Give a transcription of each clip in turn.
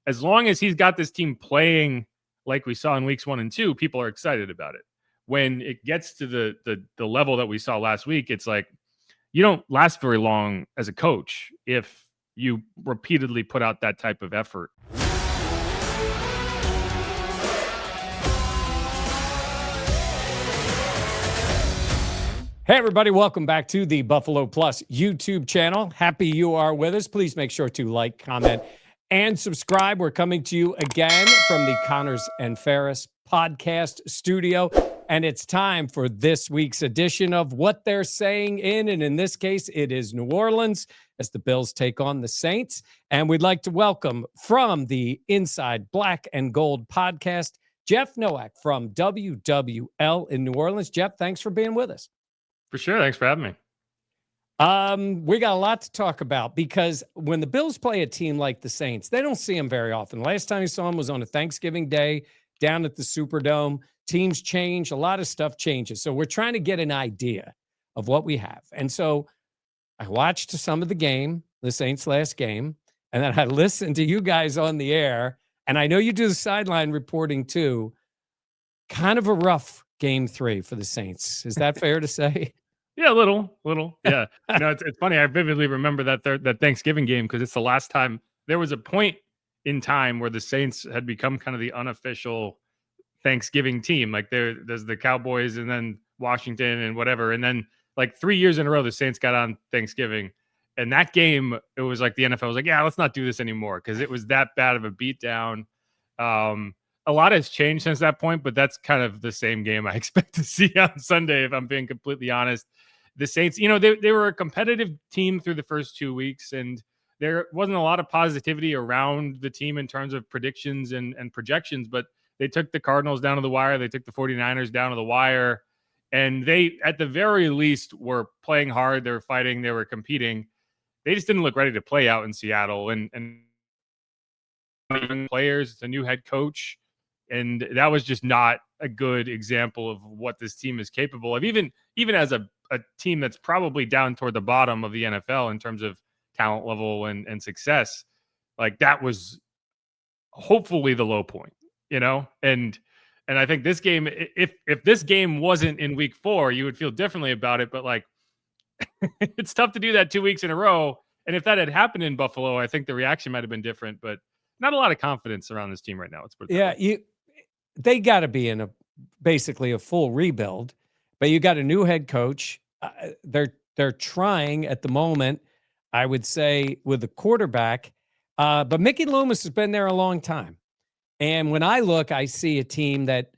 as long as he's got this team playing like we saw in weeks 1 and 2, people are excited about it. When it gets to the level that we saw last week, it's like you don't last very long as a coach if you repeatedly put out that type of effort. Hey, everybody. Welcome back to the Buffalo Plus YouTube channel. Happy you are with us. Please make sure to like, comment, and subscribe. We're coming to you again from the Connors and Ferris podcast studio, and it's time for this week's edition of What They're Saying In, and in this case, it is New Orleans as the Bills take on the Saints. And we'd like to welcome from the Inside Black and Gold podcast, Jeff Nowak from WWL in New Orleans. Jeff, thanks for being with us. For sure. Thanks for having me. We got a lot to talk about because when the Bills play a team like the Saints, they don't see them very often. Last time you saw them was on a Thanksgiving Day down at the Superdome. Teams change. A lot of stuff changes. So we're trying to get an idea of what we have. And so I watched some of the game, the Saints' last game, and then I listened to you guys on the air. And I know you do the sideline reporting too. Kind of a rough game 3 for the Saints. Is that fair to say? Yeah, a little. Yeah. It's funny. I vividly remember that Thanksgiving game because it's the last time there was a point in time where the Saints had become kind of the unofficial Thanksgiving team. Like there's the Cowboys and then Washington and whatever. And then like 3 years in a row, the Saints got on Thanksgiving. And that game, it was like the NFL was like, yeah, let's not do this anymore because it was that bad of a beatdown. A lot has changed since that point, but that's kind of the same game I expect to see on Sunday, if I'm being completely honest. The Saints, they were a competitive team through the first 2 weeks, and there wasn't a lot of positivity around the team in terms of predictions and projections, but they took the Cardinals down to the wire. They took the 49ers down to the wire, and they, at the very least, were playing hard. They were fighting. They were competing. They just didn't look ready to play out in Seattle, and young players, it's a new head coach. And that was just not a good example of what this team is capable of, even as a team that's probably down toward the bottom of the NFL in terms of talent level and success. Like that was hopefully the low point, and I think this game, if this game wasn't in week 4, you would feel differently about it. But like, it's tough to do that 2 weeks in a row. And if that had happened in Buffalo, I think the reaction might have been different, but not a lot of confidence around this team right now. They got to be in basically a full rebuild, but you got a new head coach. They're trying at the moment, I would say, with the quarterback. But Mickey Loomis has been there a long time. And when I look, I see a team that,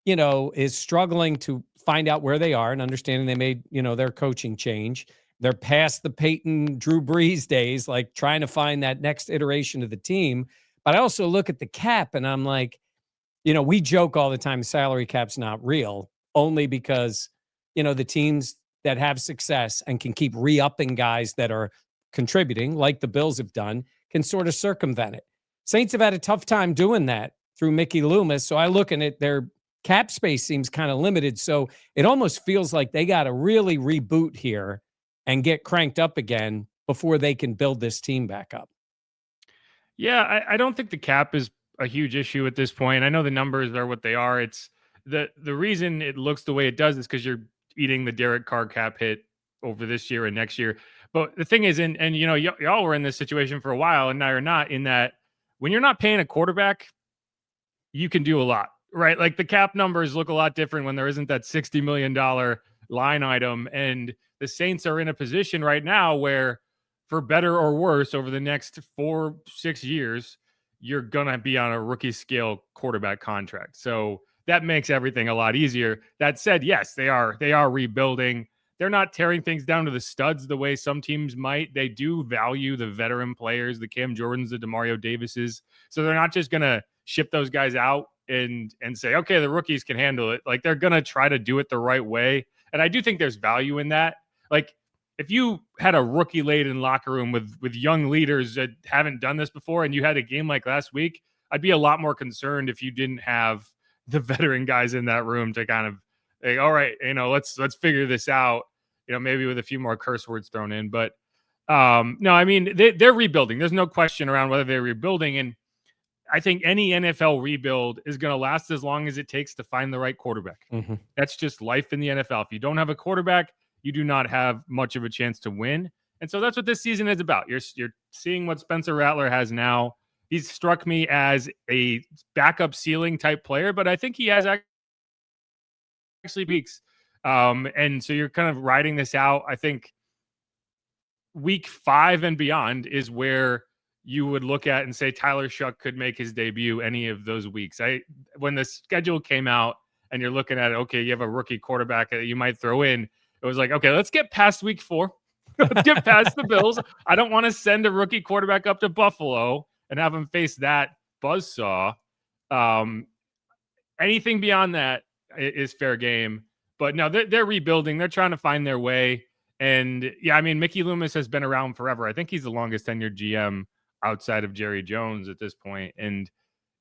is struggling to find out where they are and understanding they made, their coaching change. They're past the Peyton, Drew Brees days, like trying to find that next iteration of the team. But I also look at the cap and I'm like, we joke all the time, salary cap's not real, only because, the teams that have success and can keep re-upping guys that are contributing, like the Bills have done, can sort of circumvent it. Saints have had a tough time doing that through Mickey Loomis. So I look at it, their cap space seems kind of limited. So it almost feels like they got to really reboot here and get cranked up again before they can build this team back up. Yeah, I don't think the cap is a huge issue at this point. I know the numbers are what they are. It's the reason it looks the way it does is because you're eating the Derek Carr cap hit over this year and next year. But the thing is, and y'all were in this situation for a while, and now you're not, in that when you're not paying a quarterback, you can do a lot, right? Like the cap numbers look a lot different when there isn't that $60 million line item. And the Saints are in a position right now where, for better or worse, over the next 4-6 years, you're going to be on a rookie scale quarterback contract. So that makes everything a lot easier. That said, yes, they are rebuilding. They're not tearing things down to the studs the way some teams might. They do value the veteran players, the Cam Jordans, the DeMario Davises. So they're not just going to ship those guys out and say, okay, the rookies can handle it. Like, they're going to try to do it the right way. And I do think there's value in that. Like, if you had a rookie-laden locker room with young leaders that haven't done this before, and you had a game like last week, I'd be a lot more concerned if you didn't have the veteran guys in that room to kind of, like, all right, let's figure this out. Maybe with a few more curse words thrown in. But no, I mean, they're rebuilding. There's no question around whether they're rebuilding. And I think any NFL rebuild is going to last as long as it takes to find the right quarterback. Mm-hmm. That's just life in the NFL. If you don't have a quarterback, you do not have much of a chance to win. And so that's what this season is about. You're seeing what Spencer Rattler has now. He's struck me as a backup ceiling type player, but I think he has actually peaks. And so you're kind of riding this out. I think week 5 and beyond is where you would look at and say Tyler Shuck could make his debut any of those weeks. When the schedule came out and you're looking at it, okay, you have a rookie quarterback that you might throw in. It was like, okay, let's get past week 4. Let's get past the Bills. I don't want to send a rookie quarterback up to Buffalo and have him face that buzzsaw. Anything beyond that is fair game. But no, they're rebuilding. They're trying to find their way. And yeah, I mean, Mickey Loomis has been around forever. I think he's the longest tenured GM outside of Jerry Jones at this point. And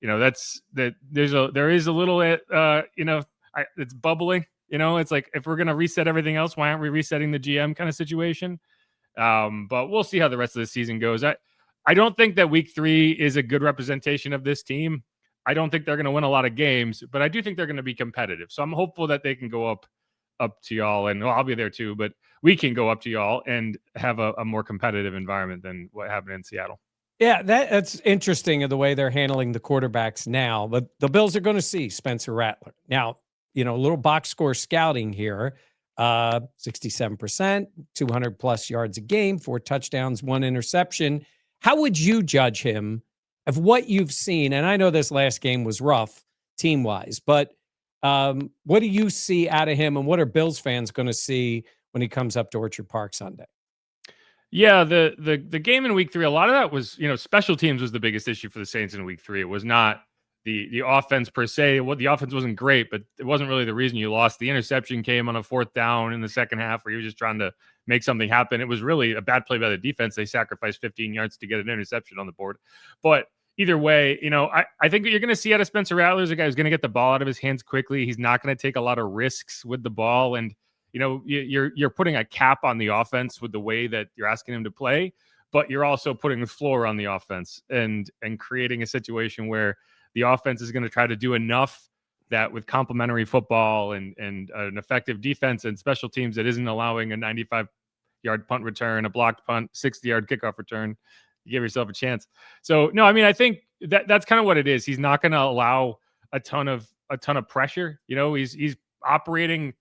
there is a little it's bubbling. It's like, if we're gonna reset everything else, why aren't we resetting the GM kind of situation? But we'll see how the rest of the season goes. I don't think that week 3 is a good representation of this team. I don't think they're going to win a lot of games, but I do think they're going to be competitive. So I'm hopeful that they can go up to y'all, and I'll be there too, but we can go up to y'all and have a more competitive environment than what happened in Seattle. Yeah, that's interesting of the way they're handling the quarterbacks now. But the Bills are going to see Spencer Rattler. Now, a little box score scouting here. 67%, 200 plus yards a game, 4 touchdowns, 1 interception. How would you judge him of what you've seen? And I know this last game was rough team-wise, but what do you see out of him, and what are Bills fans going to see when he comes up to Orchard Park Sunday? Yeah, the game in week 3, a lot of that was, special teams was the biggest issue for the Saints in week 3. It was not the offense per se. The offense wasn't great, but it wasn't really the reason you lost. The interception came on a 4th down in the second half where you were just trying to make something happen. It was really a bad play by the defense. They sacrificed 15 yards to get an interception on the board. But either way, I think what you're going to see out of Spencer Rattler is a guy who's going to get the ball out of his hands quickly. He's not going to take a lot of risks with the ball. And, you're putting a cap on the offense with the way that you're asking him to play, but you're also putting the floor on the offense and creating a situation where the offense is going to try to do enough that with complementary football and an effective defense and special teams that isn't allowing a 95-yard punt return, a blocked punt, 60-yard kickoff return, you give yourself a chance. So, no, I mean, I think that's kind of what it is. He's not going to allow a ton of pressure. He's operating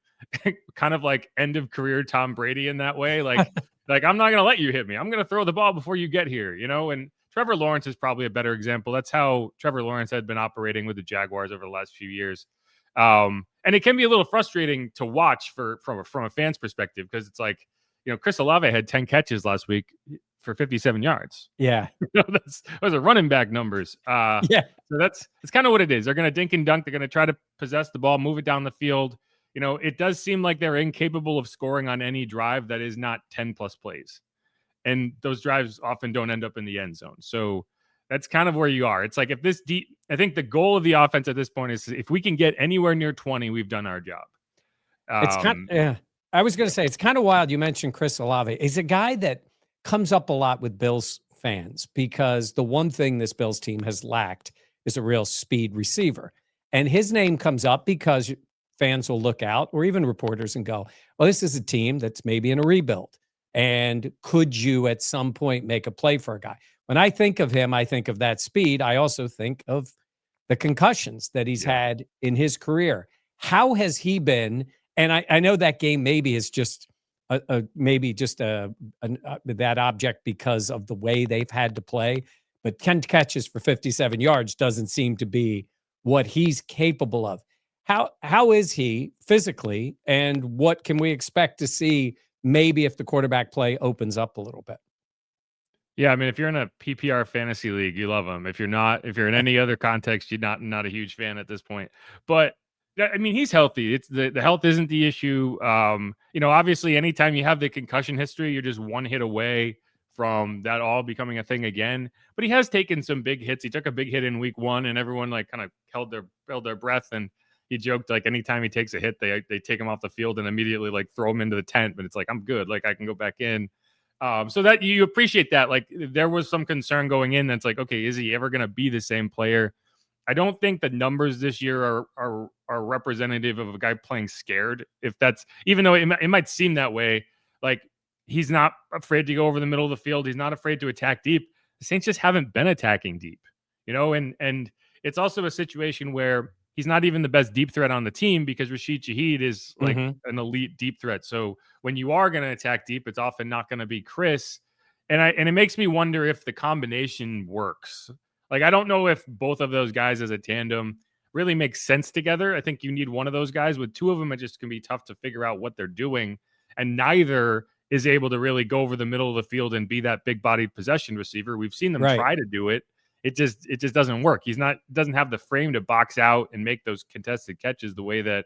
kind of like end of career Tom Brady in that way. Like I'm not going to let you hit me. I'm going to throw the ball before you get here, and Trevor Lawrence is probably a better example. That's how Trevor Lawrence had been operating with the Jaguars over the last few years. And it can be a little frustrating to watch from a fan's perspective, because it's like, Chris Olave had 10 catches last week for 57 yards. Yeah. Those are running back numbers. Yeah. So that's kind of what it is. They're going to dink and dunk. They're going to try to possess the ball, move it down the field. It does seem like they're incapable of scoring on any drive that is not 10 plus plays. And those drives often don't end up in the end zone. So that's kind of where you are. It's like, I think the goal of the offense at this point is, if we can get anywhere near 20, we've done our job. I was going to say, it's kind of wild. You mentioned Chris Olave. He's a guy that comes up a lot with Bills fans, because the one thing this Bills team has lacked is a real speed receiver. And his name comes up because fans will look out, or even reporters, and go, well, this is a team that's maybe in a rebuild. And could you at some point make a play for a guy? When I think of him, I think of that speed. I also think of the concussions that he's had in his career. How has he been? And I know that game maybe is just that object because of the way they've had to play. But 10 catches for 57 yards doesn't seem to be what he's capable of. How is he physically, and what can we expect to see maybe if the quarterback play opens up a little bit? Yeah, I mean, if you're in a PPR fantasy league, you love him. If you're in any other context, you're not a huge fan at this point. But I mean, he's healthy. It's the health isn't the issue. Obviously, anytime you have the concussion history, you're just one hit away from that all becoming a thing again. But he has taken some big hits. He took a big hit in week 1, and everyone kind of held their breath. And he joked, anytime he takes a hit, they take him off the field and immediately throw him into the tent. But it's like, I'm good. I can go back in. So that you appreciate that. Like there was some concern going in. That's like, okay, is he ever going to be the same player? I don't think the numbers this year are representative of a guy playing scared. If that's even though it might seem that way, like he's not afraid to go over the middle of the field. He's not afraid to attack deep. The Saints just haven't been attacking deep, and it's also a situation where he's not even the best deep threat on the team because Rashid Shaheed is like Mhm. an elite deep threat. So when you are going to attack deep, it's often not going to be Chris. And it makes me wonder if the combination works. Like, I don't know if both of those guys as a tandem really make sense together. I think you need one of those guys. With two of them, it just can be tough to figure out what they're doing. And neither is able to really go over the middle of the field and be that big bodied possession receiver. We've seen them Right. try to do it. It just doesn't work. Doesn't have the frame to box out and make those contested catches the way that,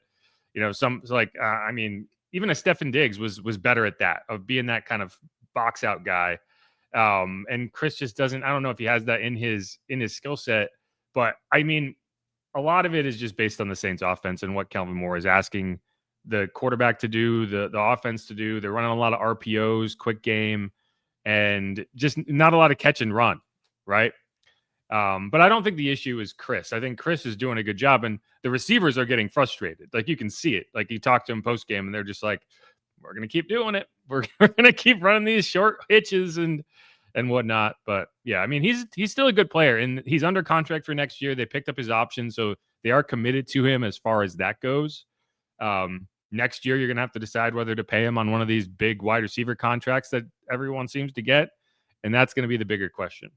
I mean, even a Stefan Diggs was better at that, of being that kind of box out guy. And Chris just doesn't. I don't know if he has that in his skill set, but I mean, a lot of it is just based on the Saints offense and what Kelvin Moore is asking the quarterback to do, the offense to do. They're running a lot of RPOs, quick game, and just not a lot of catch and run, right? But I don't think the issue is Chris. I think Chris is doing a good job, and the receivers are getting frustrated. Like you can see it. Like you talk to them post game, and they're just like, "We're gonna keep doing it. We're gonna keep running these short hitches and whatnot." But yeah, I mean, he's still a good player, and he's under contract for next year. They picked up his option, so they are committed to him as far as that goes. Next year, you're gonna have to decide whether to pay him on one of these big wide receiver contracts that everyone seems to get, and that's gonna be the bigger question.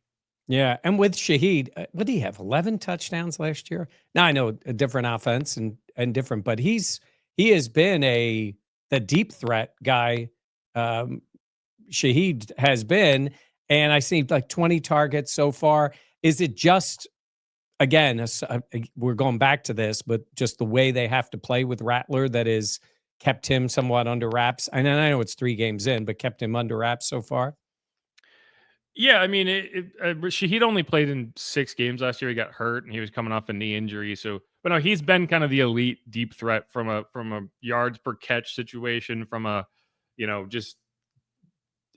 Yeah, and with Shaheed, what did he have? 11 touchdowns last year. Now I know a different offense and different, but he has been the deep threat guy. Um, Shaheed has been, and I see like 20 targets so far. Is it just again? We're going back to this, but just the way they have to play with Rattler that is kept him somewhat under wraps. And I know it's 3 games in, but kept him under wraps so far. Yeah, I mean, Shaheed only played in 6 games last year. He got hurt, and he was coming off a knee injury. So, but no, he's been kind of the elite deep threat from a yards per catch situation, from a just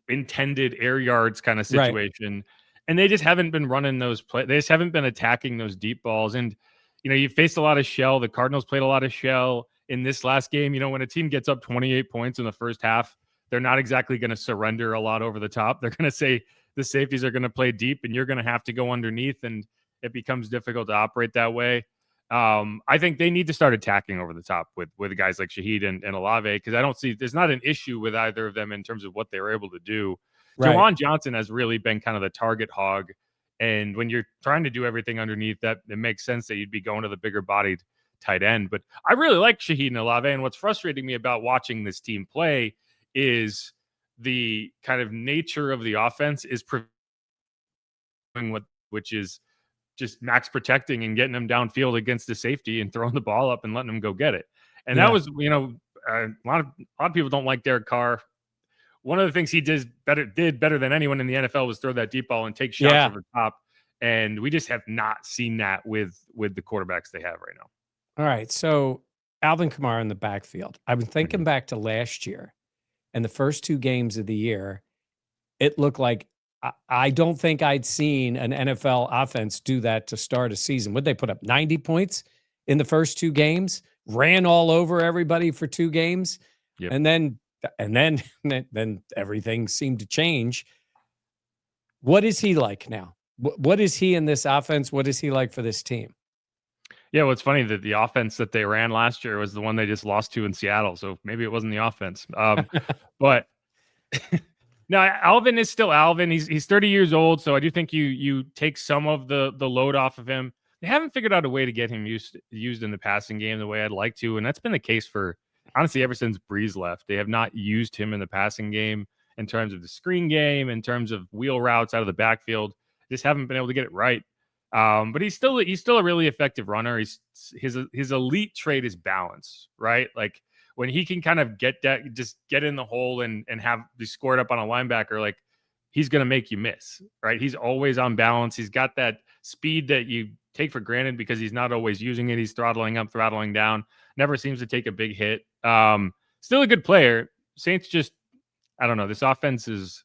intended air yards kind of Right. situation. And they just haven't been running those play. They just haven't been attacking those deep balls. And you faced a lot of shell. The Cardinals played a lot of shell in this last game. When a team gets up 28 points in the first half, they're not exactly going to surrender a lot over the top. They're going to say the safeties are going to play deep, and you're going to have to go underneath, and it becomes difficult to operate that way. I think they need to start attacking over the top with guys like Shaheed and Olave, because I don't see there's not an issue with either of them in terms of what they were able to do. Right. Jawan Johnson has really been kind of the target hog, and when you're trying to do everything underneath, that it makes sense that you'd be going to the bigger bodied tight end. But I really like Shaheed and Olave, and what's frustrating me about watching this team play is the kind of nature of the offense is which is just max protecting and getting them downfield against the safety and throwing the ball up and letting them go get it. And that Yeah. was, a lot of people don't like Derek Carr. One of the things he did better than anyone in the NFL was throw that deep ball and take shots Yeah. over the top. And we just have not seen that with the quarterbacks they have right now. All right. So Alvin Kamara in the backfield. I've been thinking Mhm. back to last year and the first 2 games of the year. It looked like I don't think I'd seen an NFL offense do that to start a season. Would they put up 90 points in the first 2 games? Ran all over everybody for 2 games, Yep. and then then everything seemed to change. What is he like now? What is he in this offense? What is he like for this team? Yeah, well, it's funny that the offense that they ran last year was the one they just lost to in Seattle. So maybe it wasn't the offense. But no, Alvin is still Alvin. He's 30 years old, so I do think you take some of the load off of him. They haven't figured out a way to get him used in the passing game the way I'd like to, and that's been the case for honestly ever since Breeze left. They have not used him in the passing game in terms of the screen game, in terms of wheel routes out of the backfield. Just haven't been able to get it right. But he's still a really effective runner. His elite trait is balance, right? Like when he can kind of get that, just get in the hole and have be scored up on a linebacker, like he's going to make you miss, right? He's always on balance. He's got that speed that you take for granted because he's not always using it. He's throttling up, throttling down, never seems to take a big hit. Still a good player. Saints just, I don't know. This offense is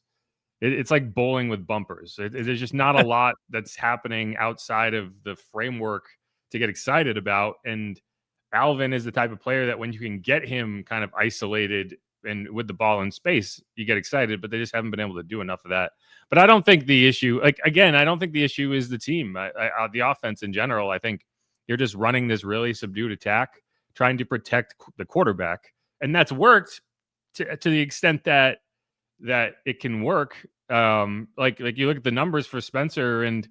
It's like bowling with bumpers. There's just not a lot that's happening outside of the framework to get excited about. And Alvin is the type of player that when you can get him kind of isolated and with the ball in space, you get excited, but they just haven't been able to do enough of that. But I don't think the issue, like, again, I don't think the issue is the team, the offense in general. I think you're just running this really subdued attack, trying to protect the quarterback. And that's worked to the extent that it can work. Like you look at the numbers for Spencer, and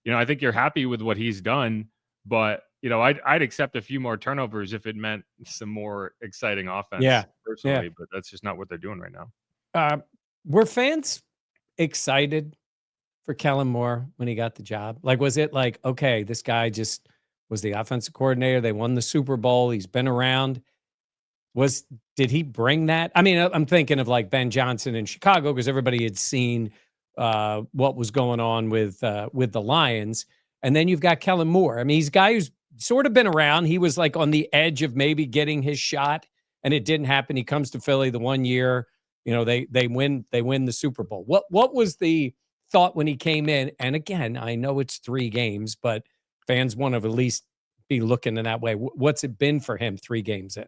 I think you're happy with what he's done, but I'd accept a few more turnovers if it meant some more exciting offense Yeah. personally, but that's just not what they're doing right now. Were fans excited for Kellen Moore when he got the job? Like, was it like, okay, this guy just was the offensive coordinator. They won the Super Bowl. He's been around. Did he bring that? I mean, I'm thinking of like Ben Johnson in Chicago because everybody had seen what was going on with the Lions, and then you've got Kellen Moore. I mean, he's a guy who's sort of been around. He was like on the edge of maybe getting his shot, and it didn't happen. He comes to Philly the one year, they win the Super Bowl. What was the thought when he came in? And again, I know it's 3 games, but fans want to at least be looking in that way. What's it been for him 3 games in?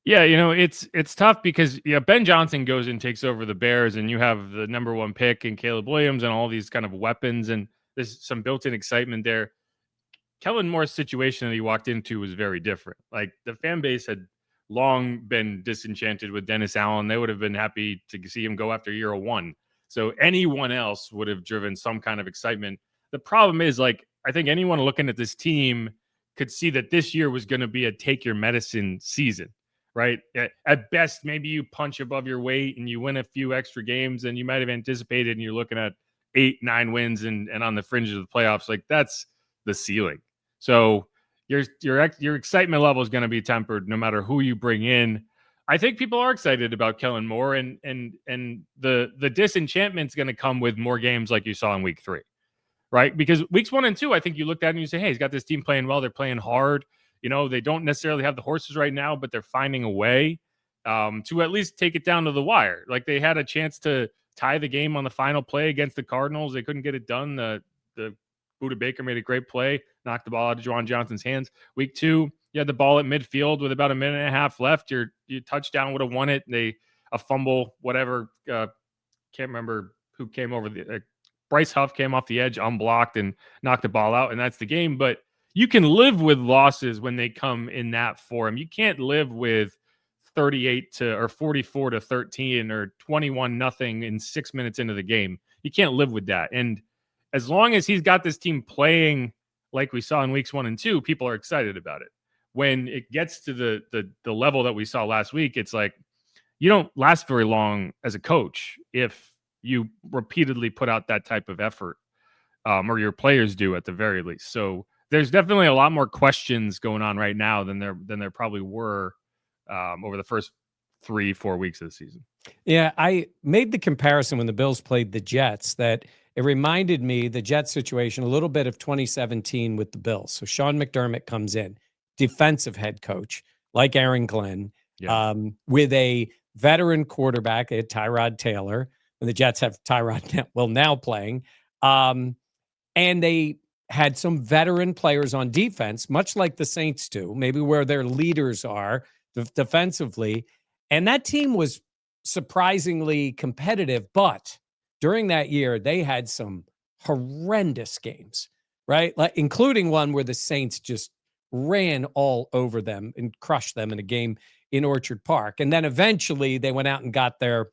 Yeah, it's tough because Ben Johnson goes and takes over the Bears, and you have the number 1 pick and Caleb Williams and all these kind of weapons, and there's some built-in excitement there. Kellen Moore's situation that he walked into was very different. Like, the fan base had long been disenchanted with Dennis Allen. They would have been happy to see him go after year 1. So anyone else would have driven some kind of excitement. The problem is, like, I think anyone looking at this team could see that this year was going to be a take your medicine season, right? At best, maybe you punch above your weight and you win a few extra games than you might have anticipated, and you're looking at 8-9 wins and on the fringe of the playoffs. Like, that's the ceiling. So your excitement level is going to be tempered no matter who you bring in. I think people are excited about Kellen Moore, and the disenchantment is going to come with more games like you saw in week 3, right? Because weeks 1 and 2, I think you looked at it and you say, hey, he's got this team playing well. They're playing hard. They don't necessarily have the horses right now, but they're finding a way to at least take it down to the wire. Like, they had a chance to tie the game on the final play against the Cardinals. They couldn't get it done. The Budda Baker made a great play, knocked the ball out of Juwan Johnson's hands. Week 2, you had the ball at midfield with about a minute and a half left. Your touchdown would have won it. A fumble, whatever. Can't remember who came over the. Bryce Huff came off the edge unblocked and knocked the ball out, and that's the game. But you can live with losses when they come in that form. You can't live with 38 or 44-13 or 21-0 in 6 minutes into the game. You can't live with that. And as long as he's got this team playing like we saw in weeks 1 and 2, people are excited about it. When it gets to the level that we saw last week, it's like you don't last very long as a coach if you repeatedly put out that type of effort, or your players do at the very least. So there's definitely a lot more questions going on right now than there probably were over the first 3-4 weeks of the season. Yeah, I made the comparison when the Bills played the Jets that it reminded me, the Jets situation, a little bit of 2017 with the Bills. So Sean McDermott comes in, defensive head coach, like Aaron Glenn, with a veteran quarterback, they had Tyrod Taylor, and the Jets have Tyrod now playing. And they had some veteran players on defense, much like the Saints do, maybe where their leaders are defensively. And that team was surprisingly competitive, but during that year, they had some horrendous games, right? Like, including one where the Saints just ran all over them and crushed them in a game in Orchard Park. And then eventually they went out and got their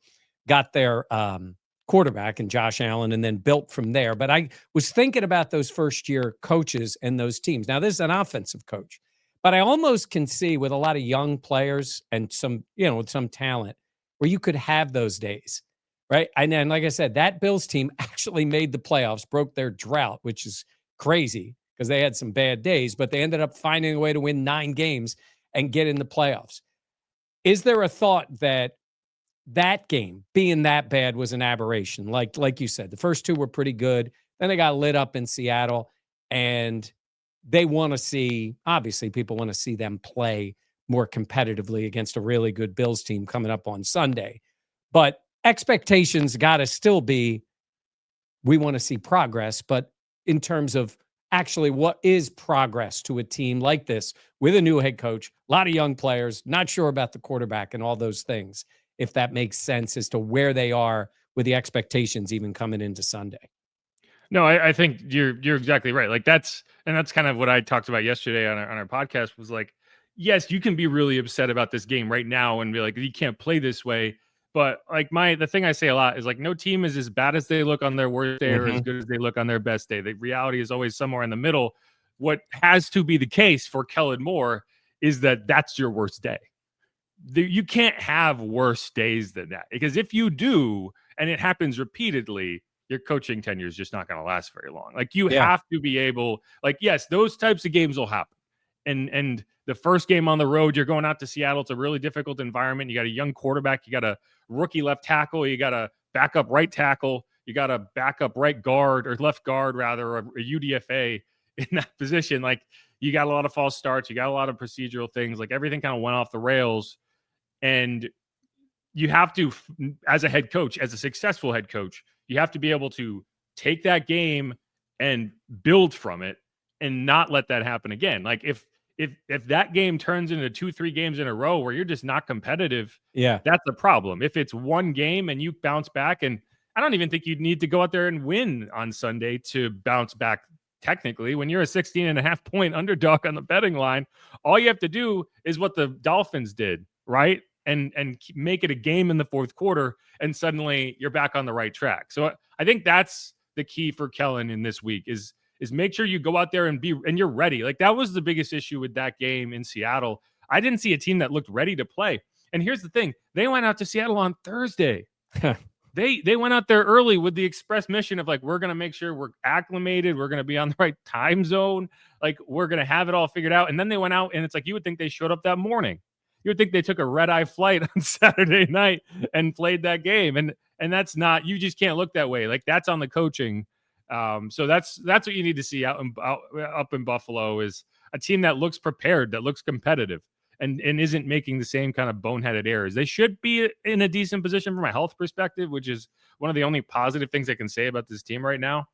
quarterback and Josh Allen, and then built from there. But I was thinking about those first year coaches and those teams. Now, this is an offensive coach, but I almost can see with a lot of young players and some, with some talent, where you could have those days, right? And then, like I said, that Bills team actually made the playoffs, broke their drought, which is crazy because they had some bad days, but they ended up finding a way to win 9 games and get in the playoffs. Is there a thought that game being that bad was an aberration? Like you said, the first 2 were pretty good. Then they got lit up in Seattle, and they want to see, obviously people want to see them play more competitively against a really good Bills team coming up on Sunday. But expectations got to still be, we want to see progress, but in terms of actually what is progress to a team like this with a new head coach, a lot of young players, not sure about the quarterback and all those things, if that makes sense as to where they are with the expectations even coming into Sunday. No, I think you're exactly right. Like that's kind of what I talked about yesterday on our podcast was like, yes, you can be really upset about this game right now and be like, you can't play this way. But like the thing I say a lot is like no team is as bad as they look on their worst day or as good as they look on their best day. The reality is always somewhere in the middle. What has to be the case for Kellen Moore is that that's your worst day. You can't have worse days than that, because if you do and it happens repeatedly, your coaching tenure is just not going to last very long. Like you Yeah. have to be able, like, yes, those types of games will happen. And the first game on the road, you're going out to Seattle. It's a really difficult environment. You got a young quarterback, you got a rookie left tackle, you got a backup right tackle, you got a backup right guard or left guard rather, a UDFA in that position. Like you got a lot of false starts, you got a lot of procedural things. Like everything kind of went off the rails. And you have to, as a head coach, as a successful head coach, you have to be able to take that game and build from it and not let that happen again. Like if that game turns into 2-3 games in a row where you're just not competitive, Yeah. that's a problem. If it's one game and you bounce back, and I don't even think you'd need to go out there and win on Sunday to bounce back. Technically, when you're a 16.5-point underdog on the betting line, all you have to do is what the Dolphins did, right? And make it a game in the fourth quarter, and suddenly you're back on the right track. So I think that's the key for Kellen in this week is make sure you go out there and you're ready. Like that was the biggest issue with that game in Seattle. I didn't see a team that looked ready to play. And here's the thing: they went out to Seattle on Thursday. They went out there early with the express mission of like, we're going to make sure we're acclimated, we're going to be on the right time zone, like we're going to have it all figured out. And then they went out, and it's like you would think they showed up that morning. You would think they took a red-eye flight on Saturday night and played that game, and that's not. You just can't look that way. Like that's on the coaching. So that's what you need to see up in Buffalo is a team that looks prepared, that looks competitive, and isn't making the same kind of boneheaded errors. They should be in a decent position from a health perspective, which is one of the only positive things I can say about this team right now.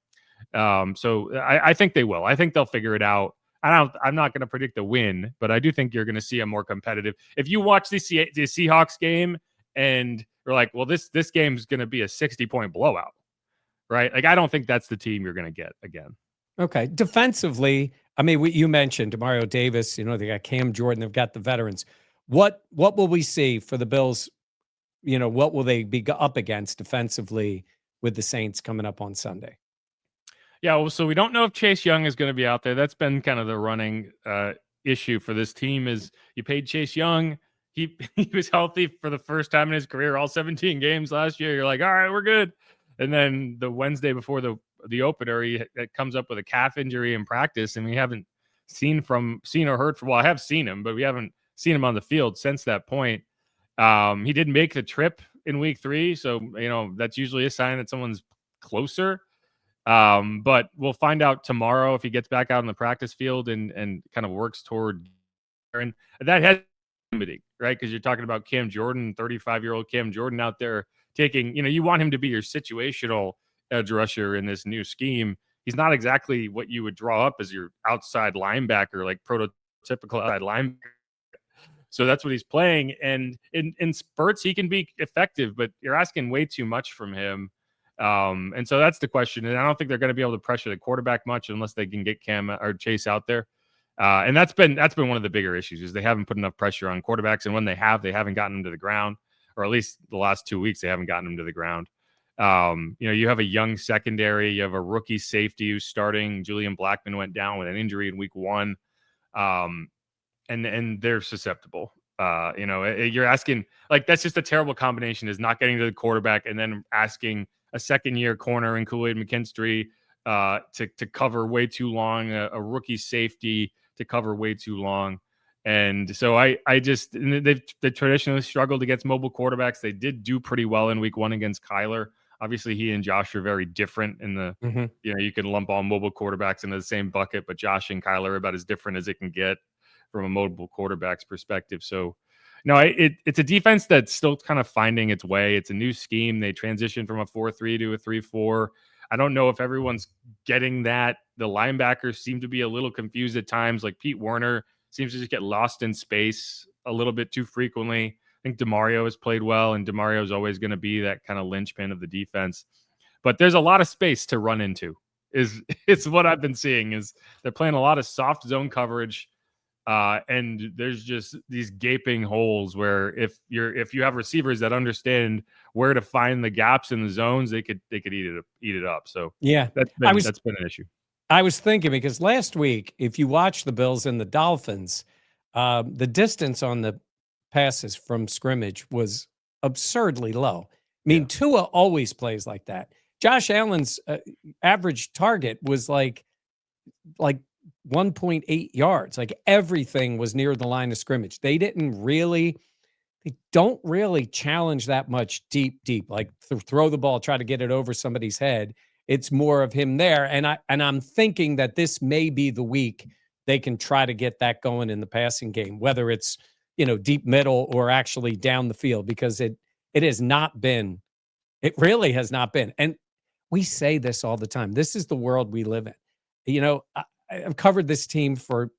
So I think they will. I think they'll figure it out. I'm not going to predict a win, but I do think you're going to see a more competitive. If you watch the Seahawks game and you're like, well, this game's going to be a 60-point blowout, right? Like I don't think that's the team you're going to get again. Okay. Defensively, I mean, you mentioned Mario Davis. You know, they got Cam Jordan. They've got the veterans. What will we see for the Bills? You know, what will they be up against defensively with the Saints coming up on Sunday? Yeah, well, so we don't know if Chase Young is going to be out there. That's been kind of the running issue for this team is you paid Chase Young. He was healthy for the first time in his career, all 17 games last year. You're like, all right, we're good. And then the Wednesday before the opener, he comes up with a calf injury in practice, and we haven't seen or heard from. Well, I have seen him, but we haven't seen him on the field since that point. He didn't make the trip in week 3, so that's usually a sign that someone's closer. But we'll find out tomorrow if he gets back out in the practice field and kind of works toward, and that has limiting, right? Because you're talking about Cam Jordan, 35-year-old Cam Jordan out there taking, you want him to be your situational edge rusher in this new scheme. He's not exactly what you would draw up as your outside linebacker, like prototypical outside linebacker. So that's what he's playing. And in spurts, he can be effective, but you're asking way too much from him. And so that's the question. And I don't think they're going to be able to pressure the quarterback much unless they can get Cam or Chase out there. And that's been one of the bigger issues is they haven't put enough pressure on quarterbacks. And when they haven't gotten them to the ground, or at least the last 2 weeks, they haven't gotten them to the ground. You have a young secondary, you have a rookie safety who's starting. Julian Blackman went down with an injury in week 1. And they're susceptible. You're asking, like, that's just a terrible combination is not getting to the quarterback and then asking a second-year corner in Kool-Aid McKinstry to cover way too long, a rookie safety to cover way too long. And so they've traditionally struggled against mobile quarterbacks. They did do pretty well in week 1 against Kyler. Obviously, he and Josh are very different in the, you can lump all mobile quarterbacks into the same bucket, but Josh and Kyler are about as different as it can get from a mobile quarterback's perspective. So No, it's a defense that's still kind of finding its way. It's a new scheme. They transitioned from a 4-3 to a 3-4. I don't know if everyone's getting that. The linebackers seem to be a little confused at times. Like Pete Werner seems to just get lost in space a little bit too frequently. I think DeMario has played well, and DeMario is always going to be that kind of linchpin of the defense. But there's a lot of space to run into. It's what I've been seeing. Is they're playing a lot of soft zone coverage. And there's just these gaping holes where if you have receivers that understand where to find the gaps in the zones, they could eat it up. So Yeah, that's been an issue. I was thinking because last week, if you watch the Bills and the Dolphins, the distance on the passes from scrimmage was absurdly low. I mean, Yeah. Tua always plays like that. Josh Allen's average target was like 1.8 yards. Like everything was near the line of scrimmage. They don't really challenge that much deep, like throw the ball, try to get it over somebody's head. It's more of him there. And I'm thinking that this may be the week they can try to get that going in the passing game, whether it's, deep middle or actually down the field, because it has not been, it really has not been. And we say this all the time. This is the world we live in. I've covered this team for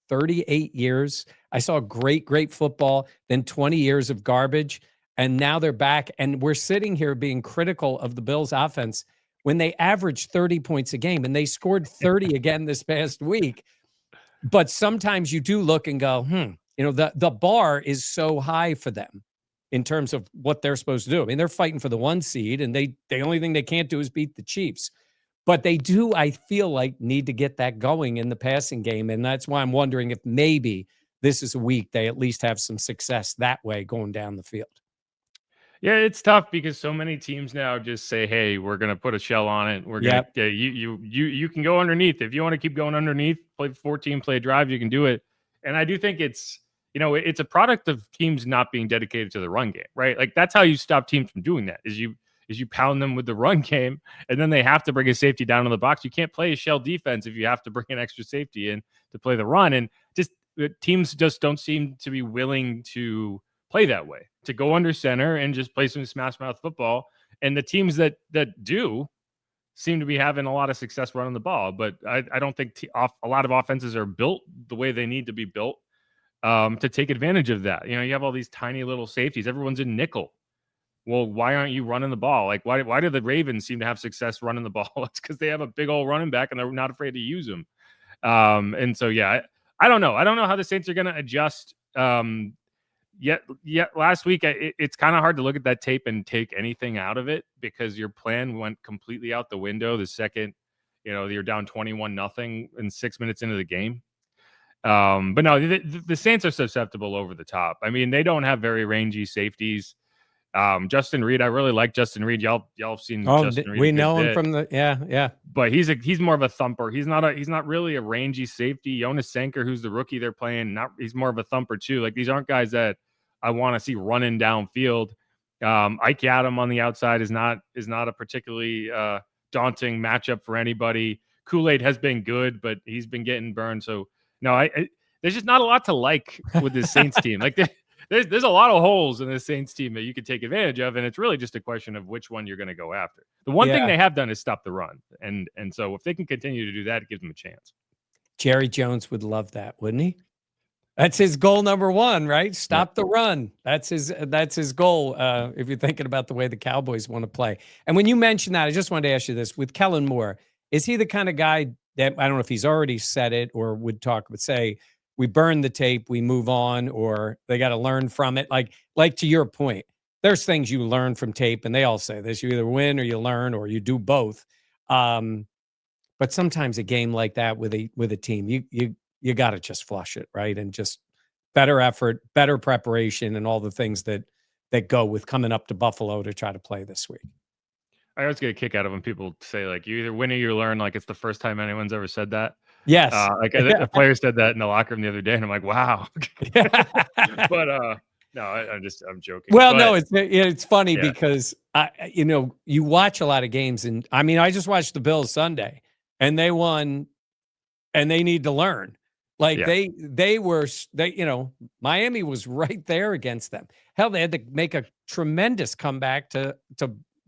38 years. I saw great football, then 20 years of garbage, and now they're back. And we're sitting here being critical of the Bills' offense when they averaged 30 points a game, and they scored 30 again this past week. But sometimes you do look and go, the bar is so high for them in terms of what they're supposed to do. I mean, they're fighting for the 1 seed, and the only thing they can't do is beat the Chiefs. But they do, I feel like, need to get that going in the passing game. And that's why I'm wondering if maybe this is a week they at least have some success that way going down the field. Yeah, it's tough because so many teams now just say, "Hey, we're going to put a shell on it. We're going to you can go underneath if you want to keep going underneath. Play 14, play a drive, you can do it." And I do think it's it's a product of teams not being dedicated to the run game, right? Like that's how you stop teams from doing that. Is you pound them with the run game, and then they have to bring a safety down in the box. You can't play a shell defense if you have to bring an extra safety in to play the run. And just teams just don't seem to be willing to play that way, to go under center and just play some smash mouth football. And the teams that do seem to be having a lot of success running the ball. But I don't think a lot of offenses are built the way they need to be built to take advantage of that. You have all these tiny little safeties. Everyone's in nickel. Well, why aren't you running the ball? Like, why do the Ravens seem to have success running the ball? It's because they have a big old running back and they're not afraid to use him. And so, yeah, I don't know. I don't know how the Saints are going to adjust. Yet last week, it's kind of hard to look at that tape and take anything out of it because your plan went completely out the window the second, you're down 21-0 and 6 minutes into the game. But no, the Saints are susceptible over the top. I mean, they don't have very rangy safeties. Justin Reed, I really like Justin Reed. Y'all have seen Justin Reed. We know him from the yeah. But he's more of a thumper. He's not really a rangy safety. Jonas Sanker, who's the rookie they're playing, he's more of a thumper too. Like these aren't guys that I want to see running downfield. Ike Adam on the outside is not a particularly daunting matchup for anybody. Kool-Aid has been good, but he's been getting burned. So no, there's just not a lot to like with this Saints team. Like there's a lot of holes in this Saints team that you could take advantage of, and it's really just a question of which one you're going to go after. The one thing they have done is stop the run, and so if they can continue to do that, it gives them a chance. Jerry Jones would love that, wouldn't he? That's his goal number one, right? Stop the run. That's his goal. If you're thinking about the way the Cowboys want to play. And when you mentioned that, I just wanted to ask you this: with Kellen Moore, is he the kind of guy that, I don't know if he's already said it or would say, we burn the tape, we move on, or they got to learn from it? Like to your point, there's things you learn from tape, and they all say this: you either win or you learn, or you do both. But sometimes a game like that with a team, you got to just flush it, right? And just better effort, better preparation, and all the things that go with coming up to Buffalo to try to play this week. I always get a kick out of when people say, like, you either win or you learn. Like it's the first time anyone's ever said that. Yes. A player said that in the locker room the other day, and I'm like, wow. But no, I'm joking. Well, but, no, it's funny because you watch a lot of games, and I mean, I just watched the Bills Sunday, and they won, and they need to learn Like Yeah. Miami was right there against them. Hell, they had to make a tremendous comeback to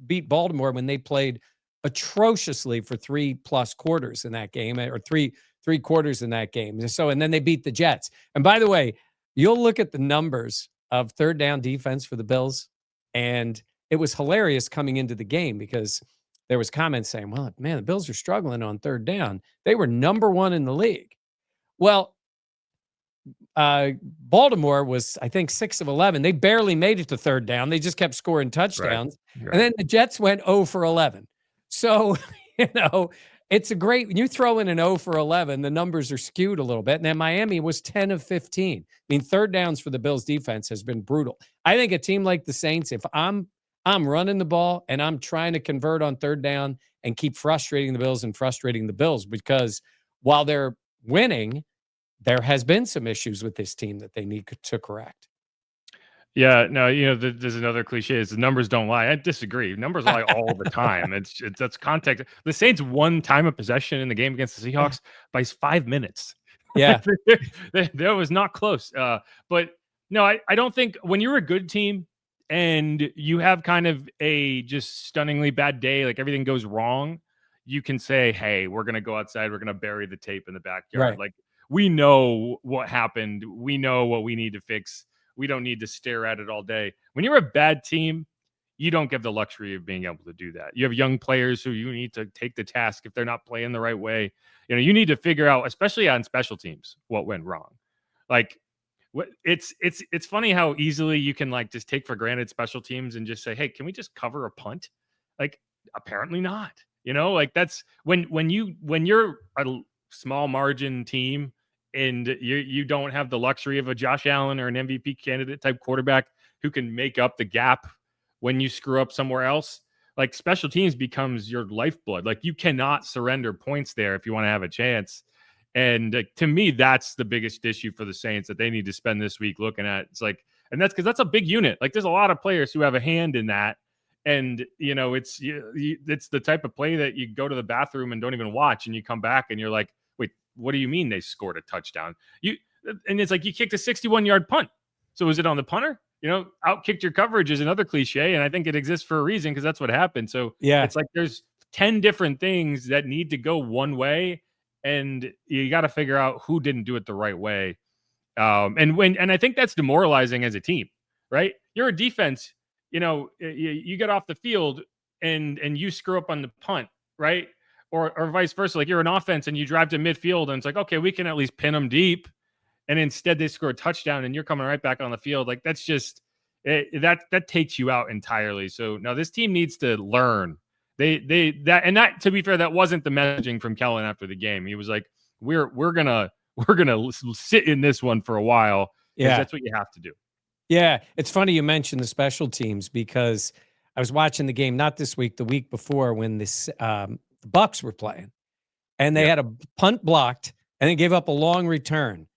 beat Baltimore when they played atrociously for 3+ quarters in that game, or three quarters in that game. So, and then they beat the Jets. And by the way, you'll look at the numbers of third down defense for the Bills, and it was hilarious coming into the game because there was comments saying, well, man, the Bills are struggling on third down. They were number one in the league. Well, Baltimore was, I think, 6 of 11. They barely made it to third down. They just kept scoring Right. touchdowns. And Right. then the Jets went 0 for 11. So, it's a great, when you throw in an 0 for 11, the numbers are skewed a little bit. And then Miami was 10 of 15. I mean, third downs for the Bills defense has been brutal. I think a team like the Saints, if I'm running the ball and I'm trying to convert on third down and keep frustrating the Bills, because while they're winning, there has been some issues with this team that they need to correct. Yeah, no, there's another cliche is the numbers don't lie. I disagree. Numbers lie all the time. That's context. The Saints won time of possession in the game against the Seahawks by 5 minutes. Yeah. That was not close. But no, I don't think when you're a good team and you have kind of a just stunningly bad day, like everything goes wrong, you can say, hey, we're going to go outside. We're going to bury the tape in the backyard. Right. Like we know what happened. We know what we need to fix. We don't need to stare at it all day. When you're a bad team, you don't get the luxury of being able to do that. You have young players who you need to take the task if they're not playing the right way. You need to figure out, especially on special teams, what went wrong. Like, it's funny how easily you can like just take for granted special teams and just say, hey, can we just cover a punt? Like, apparently not. Like that's when you're a small margin team and you don't have the luxury of a Josh Allen or an MVP candidate type quarterback who can make up the gap when you screw up somewhere else. Like special teams becomes your lifeblood. Like you cannot surrender points there if you want to have a chance. And to me, that's the biggest issue for the Saints that they need to spend this week looking at. It's like, and that's because that's a big unit. Like there's a lot of players who have a hand in that. And it's the type of play that you go to the bathroom and don't even watch, and you come back and you're like, wait, what do you mean they scored a touchdown? And it's like you kicked a 61-yard punt. So was it on the punter? Outkicked your coverage is another cliche, and I think it exists for a reason because that's what happened. So Yeah. it's like there's 10 different things that need to go one way, and you got to figure out who didn't do it the right way. And I think that's demoralizing as a team, right? You're a defense, you get off the field and you screw up on the punt, right? Or vice versa. Like you're an offense and you drive to midfield and it's like, okay, we can at least pin them deep. And instead they score a touchdown and you're coming right back on the field. Like that's just that takes you out entirely. So now this team needs to learn. That to be fair, that wasn't the messaging from Kellen after the game. He was like, we're gonna sit in this one for a while because that's what you have to do. Yeah, it's funny you mentioned the special teams because I was watching the game not this week, the week before when the Bucks were playing, and they Yeah. had a punt blocked and they gave up a long return,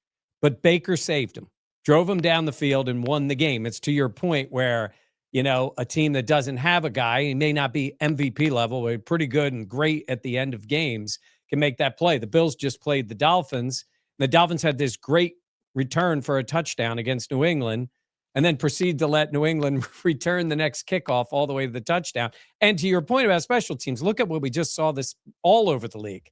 but Baker saved him, drove him down the field, and won the game. It's to your point where a team that doesn't have a guy, he may not be MVP level, but pretty good and great at the end of games, can make that play. The Bills just played the Dolphins. The Dolphins had this great return for a touchdown against New England, and then proceed to let New England return the next kickoff all the way to the touchdown. And to your point about special teams, look at what we just saw this all over the league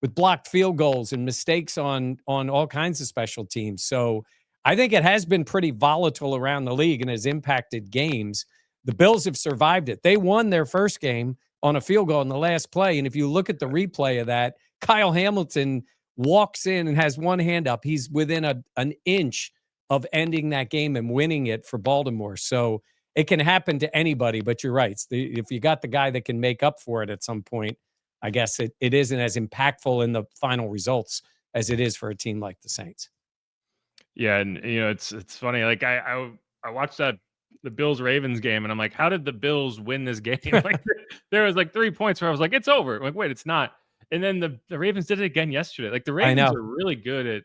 with blocked field goals and mistakes on all kinds of special teams. So I think it has been pretty volatile around the league and has impacted games. The Bills have survived it. They won their first game on a field goal in the last play. And if you look at the replay of that, Kyle Hamilton walks in and has one hand up. He's within an inch of ending that game and winning it for Baltimore. So it can happen to anybody, but you're right. If you got the guy that can make up for it at some point, I guess it isn't as impactful in the final results as it is for a team like the Saints. Yeah, and it's funny. Like I watched the Bills Ravens game, and I'm like, how did the Bills win this game? Like there was like 3 points where I was like, it's over. I'm like, wait, it's not. And then the Ravens did it again yesterday. Like the Ravens are really good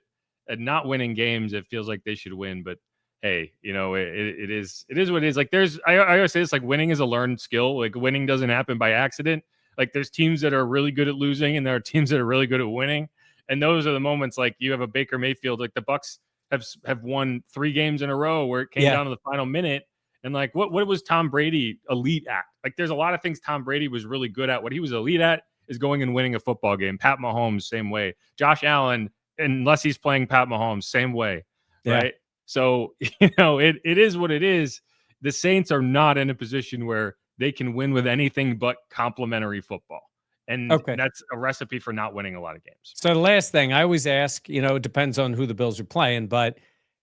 at not winning games. It feels like they should win, but hey, it is what it is. Like I always say this, like winning is a learned skill. Like winning doesn't happen by accident. Like there's teams that are really good at losing and there are teams that are really good at winning. And those are the moments like you have a Baker Mayfield, like the Bucks have won 3 games in a row where it came Yeah. down to the final minute. And like, what was Tom Brady elite at? Like, there's a lot of things Tom Brady was really good at. What he was elite at is going and winning a football game. Pat Mahomes, same way. Josh Allen, unless he's playing Pat Mahomes, same way, Yeah. right? So, it is what it is. The Saints are not in a position where they can win with anything but complimentary football. And Okay. that's a recipe for not winning a lot of games. So the last thing I always ask, it depends on who the Bills are playing, but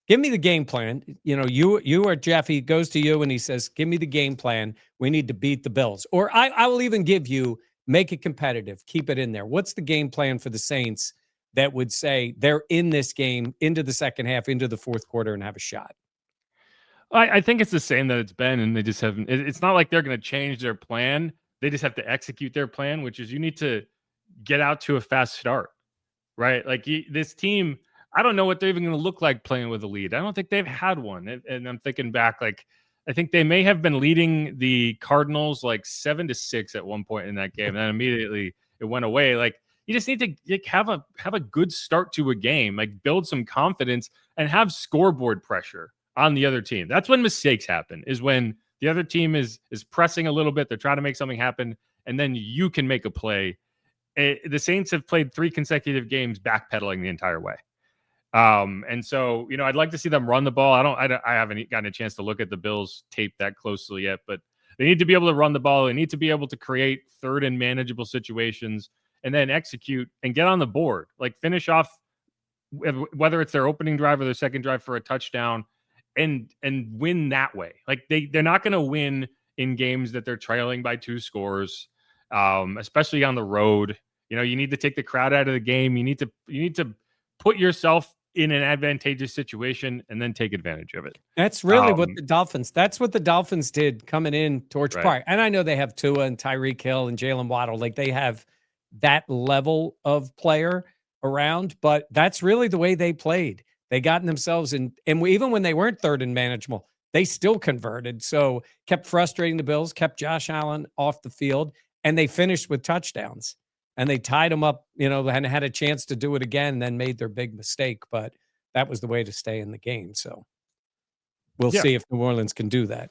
give me the game plan. You or Jeff, he goes to you and he says, "Give me the game plan. We need to beat the Bills." Or I will even give you, make it competitive, keep it in there. What's the game plan for the Saints that would say they're in this game into the second half, into the fourth quarter, and have a shot? I think it's the same that it's been, and they just haven't. It's not like they're going to change their plan. They just have to execute their plan, which is you need to get out to a fast start, right? Like this team, I don't know what they're even going to look like playing with a lead. I don't think they've had one. And I'm thinking back, like I think they may have been leading the Cardinals like 7-6 at one point in that game, and then immediately it went away. Like you just need to have a good start to a game, like build some confidence and have scoreboard pressure on the other team. That's when mistakes happen. Is when the other team is pressing a little bit, they're trying to make something happen, and then you can make a play. The Saints have played 3 consecutive games backpedaling the entire way. And so, I'd like to see them run the ball. I haven't gotten a chance to look at the Bills tape that closely yet, but they need to be able to run the ball. They need to be able to create third and manageable situations and then execute and get on the board, like finish off whether it's their opening drive or their second drive for a touchdown and win that way. Like they're not going to win in games that they're trailing by 2 scores, especially on the road. You need to take the crowd out of the game. You need to put yourself in an advantageous situation and then take advantage of it. That's really what the Dolphins did coming in Torch Right. Park. And I know they have Tua and Tyreek Hill and Jalen Waddle. Like they have that level of player around, but that's really the way they played. They got themselves in, and even when they weren't third and manageable, they still converted. So kept frustrating the Bills, kept Josh Allen off the field, and they finished with touchdowns. And they tied them up, and had a chance to do it again, and then made their big mistake. But that was the way to stay in the game. So we'll Yeah. see if New Orleans can do that.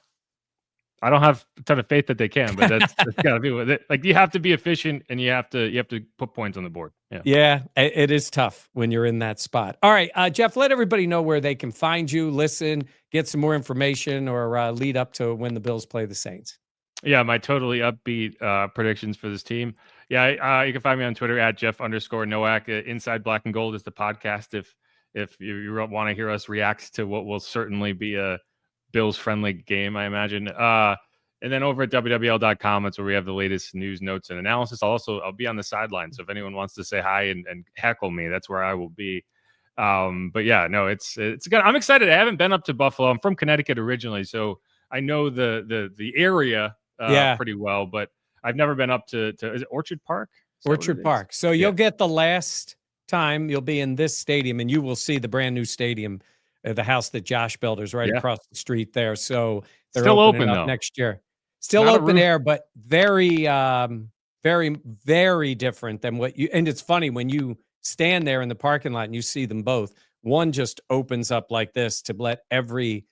I don't have a ton of faith that they can, but that's got to be with it. Like you have to be efficient and you have to put points on the board. Yeah. Yeah, it is tough when you're in that spot. All right, Jeff, let everybody know where they can find you, listen, get some more information, or lead up to when the Bills play the Saints. Yeah, my totally upbeat predictions for this team. Yeah, you can find me on Twitter at Jeff_Nowak. Inside Black and Gold is the podcast. If you want to hear us react to what will certainly be a Bills friendly game, I imagine. And then over at WWL.com, that's where we have the latest news, notes, and analysis. I'll be on the sideline. So if anyone wants to say hi and heckle me, that's where I will be. But yeah, no, it's good. I'm excited. I haven't been up to Buffalo. I'm from Connecticut originally, so I know the area pretty well, but I've never been up to is it Orchard Park? Orchard Park. So you'll get the last time you'll be in this stadium, and you will see the brand new stadium, the house that Josh built is right across the street there. So they're still opening open up though. next year. Still Not open air, but very, very, very different than what you. And it's funny when you stand there in the parking lot and you see them both. One just opens up like this to let every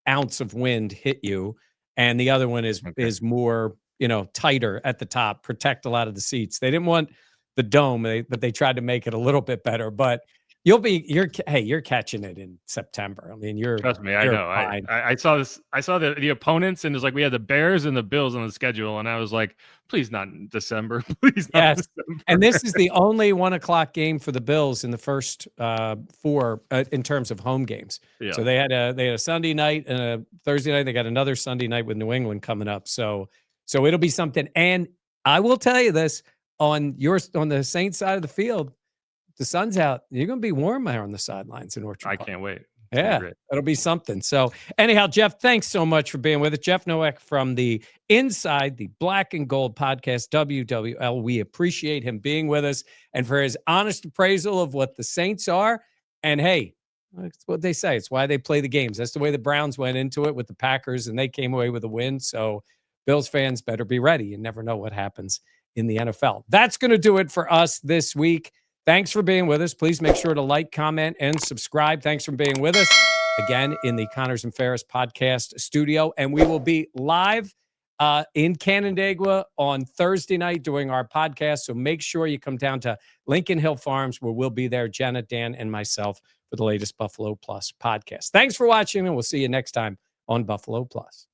ounce of wind hit you, and the other one is more tighter at the top, protect a lot of the seats. They didn't want the dome, but they tried to make it a little bit better. But you're catching it in September. I mean, Trust me, I know. I saw this. I saw the opponents, and it was like we had the Bears and the Bills on the schedule, and I was like, please not in December, please not. Yes, December. and this is the only 1:00 game for the Bills in the first 4 in terms of home games. Yeah. So they had a Sunday night and a Thursday night. They got another Sunday night with New England coming up. So it'll be something. And I will tell you this on the Saints side of the field. The sun's out. You're going to be warm there on the sidelines in Orchard Park. I can't wait. Yeah, it'll be something. So anyhow, Jeff, thanks so much for being with us. Jeff Nowak from the Inside the Black and Gold podcast, WWL. We appreciate him being with us and for his honest appraisal of what the Saints are. And hey, that's what they say. It's why they play the games. That's the way the Browns went into it with the Packers, and they came away with a win. So Bills fans better be ready. You never know what happens in the NFL. That's going to do it for us this week. Thanks for being with us. Please make sure to like, comment, and subscribe. Thanks for being with us again in the Connors and Ferris podcast studio. And we will be live in Canandaigua on Thursday night doing our podcast. So make sure you come down to Lincoln Hill Farms, where we'll be there, Jenna, Dan, and myself, for the latest Buffalo Plus podcast. Thanks for watching, and we'll see you next time on Buffalo Plus.